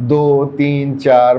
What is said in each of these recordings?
2, 3, 4,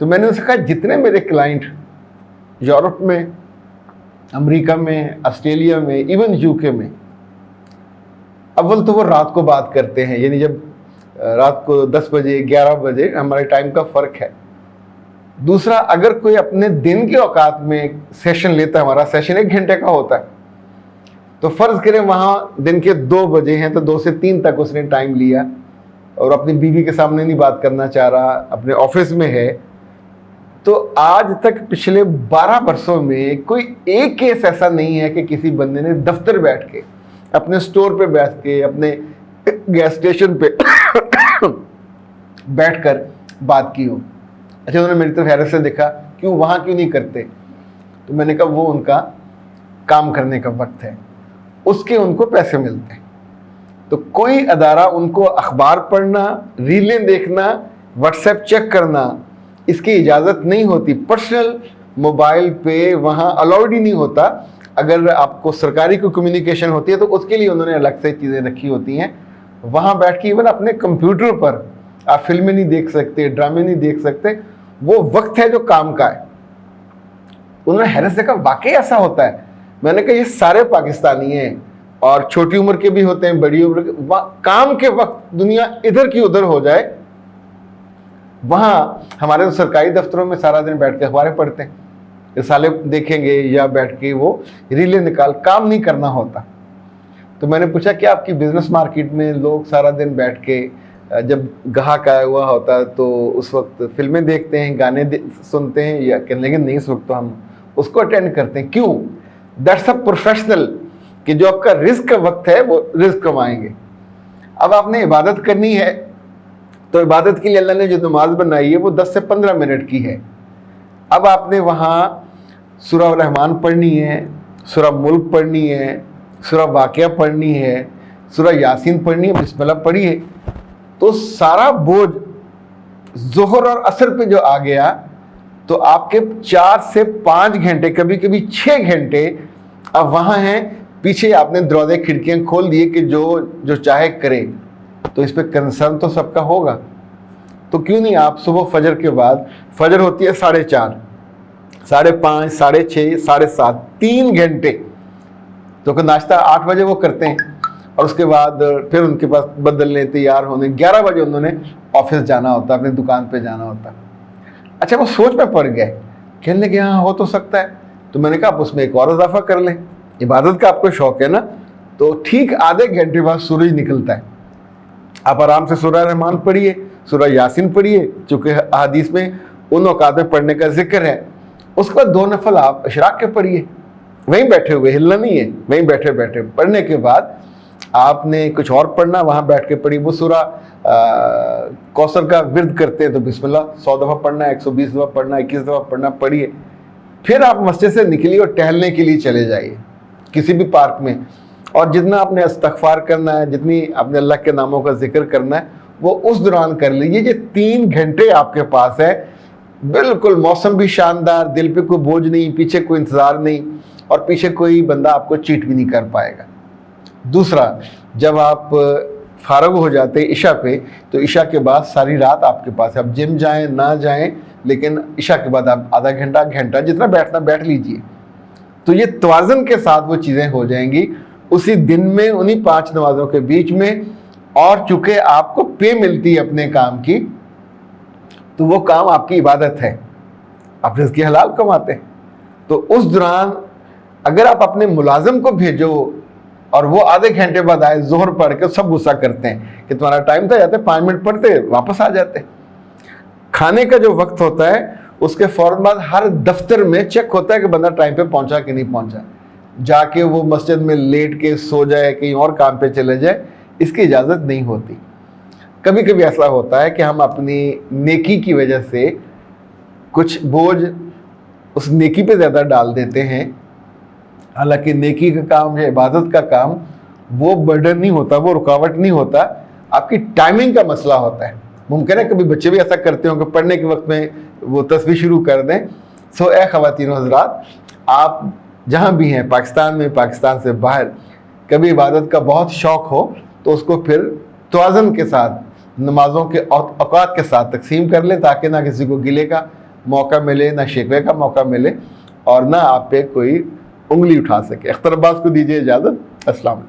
تو میں نے اسے کہا جتنے میرے کلائنٹ یورپ میں، امریکہ میں، آسٹریلیا میں، ایون یو کے میں، اول تو وہ رات کو بات کرتے ہیں، یعنی جب رات کو 10 بجے 11 بجے ہمارے ٹائم کا فرق ہے. دوسرا، اگر کوئی اپنے دن کے اوقات میں سیشن لیتا ہے، ہمارا سیشن 1 گھنٹے کا ہوتا ہے، تو فرض کریں وہاں دن کے 2 بجے ہیں تو 2 سے 3 تک اس نے ٹائم لیا اور اپنی بیوی کے سامنے نہیں بات کرنا چاہ رہا، اپنے آفس میں ہے. تو آج تک پچھلے 12 برسوں میں کوئی ایک کیس ایسا نہیں ہے کہ کسی بندے نے دفتر بیٹھ کے، اپنے سٹور پہ بیٹھ کے، اپنے گیس اسٹیشن پہ بیٹھ کر بات کی ہو. اچھا، انہوں نے میری طرف حیرت سے دیکھا، کیوں وہاں کیوں نہیں کرتے؟ تو میں نے کہا وہ ان کا کام کرنے کا وقت ہے، اس کے ان کو پیسے ملتے ہیں. تو کوئی ادارہ ان کو اخبار پڑھنا، ریلیں دیکھنا، واٹس ایپ چیک کرنا، اس کی اجازت نہیں ہوتی. پرسنل موبائل پہ وہاں الاؤڈ ہی نہیں ہوتا. اگر آپ کو سرکاری کوئی کمیونیکیشن ہوتی ہے تو اس کے لیے انہوں نے الگ سے چیزیں رکھی ہوتی ہیں. وہاں بیٹھ کے ایون اپنے کمپیوٹر پر آپ فلمیں نہیں دیکھ سکتے، ڈرامے نہیں دیکھ سکتے. وہ وقت ہے جو کام کا ہے. انہوں نے حیرت سے کہا واقعی ایسا ہوتا ہے؟ میں نے کہا یہ سارے پاکستانی ہیں، اور چھوٹی عمر کے بھی ہوتے ہیں، بڑی عمر کے. کام کے وقت دنیا ادھر کی ادھر ہو جائے، وہاں ہمارے سرکاری دفتروں میں سارا دن بیٹھ کے اخباریں پڑھتے ہیں، رسالے دیکھیں گے یا بیٹھ کے وہ ریلیں نکال، کام نہیں کرنا ہوتا. تو میں نے پوچھا کہ آپ کی بزنس مارکیٹ میں لوگ سارا دن بیٹھ کے جب گاہک آیا ہوا ہوتا ہے تو اس وقت فلمیں دیکھتے ہیں، گانے سنتے ہیں، یا کہ لیکن نہیں، اس وقت تو ہم اس کو اٹینڈ کرتے ہیں. کیوں؟ دیٹس اے پروفیشنل، کہ جو آپ کا رزق کا وقت ہے وہ رزق کمائیں گے. اب آپ نے عبادت کرنی ہے تو عبادت کے لیے اللہ نے جو نماز بنائی ہے وہ 10 سے 15 منٹ کی ہے. اب آپ نے وہاں سورہ الرحمن پڑھنی ہے، سورہ ملک پڑھنی ہے، سورہ واقعہ پڑھنی ہے، سورہ یاسین پڑھنی ہے، بسم اللہ پڑھیے. تو سارا بوجھ ظہر اور عصر پہ جو آ گیا تو آپ کے 4 سے 5 گھنٹے، کبھی کبھی 6 گھنٹے اب وہاں ہیں. پیچھے آپ نے دروازے کھڑکیاں کھول دیے کہ جو چاہے کرے. تو اس پہ کنسرن تو سب کا ہوگا. تو کیوں نہیں آپ صبح فجر کے بعد، فجر ہوتی ہے 4:30، 5:30، 6:30، 7:30، 3 گھنٹے. تو کہ ناشتہ 8 بجے وہ کرتے ہیں، اور اس کے بعد پھر ان کے پاس بدلنے، تیار ہونے، 11 بجے انہوں نے آفس جانا ہوتا، اپنی دکان پہ جانا ہوتا. اچھا، وہ سوچ میں پڑ گئے، کہنے لگے ہاں ہو تو سکتا ہے. تو میں نے کہا آپ اس میں ایک اور اضافہ کر لیں. عبادت کا آپ کو شوق ہے نا، تو ٹھیک آدھے گھنٹے بعد سورج نکلتا ہے، آپ آرام سے سورہ رحمان پڑھیے، سورہ یاسین پڑھیے، چونکہ احادیث میں ان اوقات میں پڑھنے کا ذکر ہے. اس کے بعد 2 نفل آپ اشراق کے پڑھیے، وہیں بیٹھے ہوئے، ہلنا نہیں ہے، وہیں بیٹھے بیٹھے. پڑھنے کے بعد آپ نے کچھ اور پڑھنا، وہاں بیٹھ کے پڑھی. وہ سورہ کوثر کا ورد کرتے ہیں تو بسم اللہ 100 دفعہ پڑھنا، 120 دفعہ پڑھنا، 21 دفعہ پڑھنا، پڑھیے. پھر آپ مسجد سے نکلیے اور ٹہلنے کے لیے چلے جائیے کسی بھی پارک میں، اور جتنا آپ نے استغفار کرنا ہے، جتنی آپ نے اللہ کے ناموں کا ذکر کرنا ہے وہ اس دوران کر لیجیے. یہ 3 گھنٹے آپ کے پاس ہے، بالکل موسم بھی شاندار، دل پہ کوئی بوجھ نہیں، پیچھے کوئی انتظار نہیں، اور پیچھے کوئی بندہ آپ کو چیٹ بھی نہیں کر پائے گا. دوسرا، جب آپ فارغ ہو جاتے عشاء پہ تو عشاء کے بعد ساری رات آپ کے پاس ہے. آپ جم جائیں نہ جائیں، لیکن عشاء کے بعد آپ آدھا گھنٹہ جتنا بیٹھنا بیٹھ لیجئے. تو یہ توازن کے ساتھ وہ چیزیں ہو جائیں گی اسی دن میں، انہی 5 نمازوں کے بیچ میں. اور چونکہ آپ کو پے ملتی ہے اپنے کام کی، تو وہ کام آپ کی عبادت ہے، آپ رزق حلال کماتے ہیں. تو اس دوران اگر آپ اپنے ملازم کو بھیجو اور وہ آدھے گھنٹے بعد آئے، ظہر پڑھ کے سب غصہ کرتے ہیں کہ تمہارا ٹائم تھا، جاتے 5 منٹ پڑھتے واپس آ جاتے. کھانے کا جو وقت ہوتا ہے اس کے فوراً بعد ہر دفتر میں چیک ہوتا ہے کہ بندہ ٹائم پہ پہنچا کہ نہیں پہنچا. جا کے وہ مسجد میں لیٹ کے سو جائے، کہیں اور کام پہ چلے جائے، اس کی اجازت نہیں ہوتی. کبھی کبھی ایسا ہوتا ہے کہ ہم اپنی نیکی کی وجہ سے کچھ بوجھ اس نیکی پہ زیادہ ڈال دیتے ہیں. حالانکہ نیکی کا کام یا عبادت کا کام وہ برڈن نہیں ہوتا، وہ رکاوٹ نہیں ہوتا، آپ کی ٹائمنگ کا مسئلہ ہوتا ہے. ممکن ہے کبھی بچے بھی ایسا کرتے ہوں کہ پڑھنے کے وقت میں وہ تصویر شروع کر دیں. اے خواتین و حضرات، آپ جہاں بھی ہیں، پاکستان میں، پاکستان سے باہر، کبھی عبادت کا بہت شوق ہو تو اس کو پھر توازن کے ساتھ، نمازوں کے اوقات کے ساتھ تقسیم کر لیں، تاکہ نہ کسی کو گلے کا موقع ملے، نہ شکوے کا موقع ملے، اور نہ آپ پہ کوئی انگلی اٹھا سکے۔ اختر عباس کو دیجیے اجازت، السلام علیکم۔